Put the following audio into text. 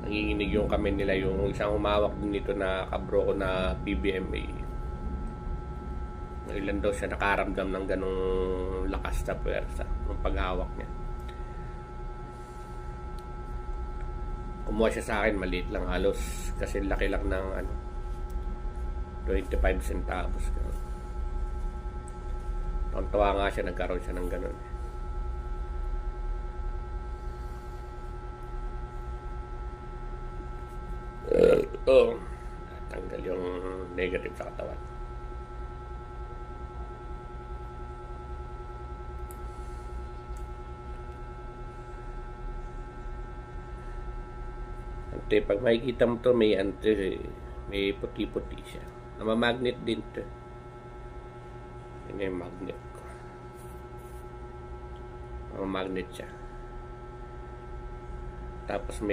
nanginginig yung kamay nila. Yung isang humawak din nito na kabro ko na PBMA, ilan daw siya nakaramdam ng ganong lakas na pwersa ng paghawak niya. Kumuha siya sa akin, maliit lang, halos kasi laki lang ng 25 centavos. Tawa nga siya, nagkaroon siya ng ganon. Tanggal yung negative sa katawan. Ante, pag makikita mo to, may puti-puti siya. Namamagnet din to. Yan yung magnet ko. Namamagnet siya. Tapos may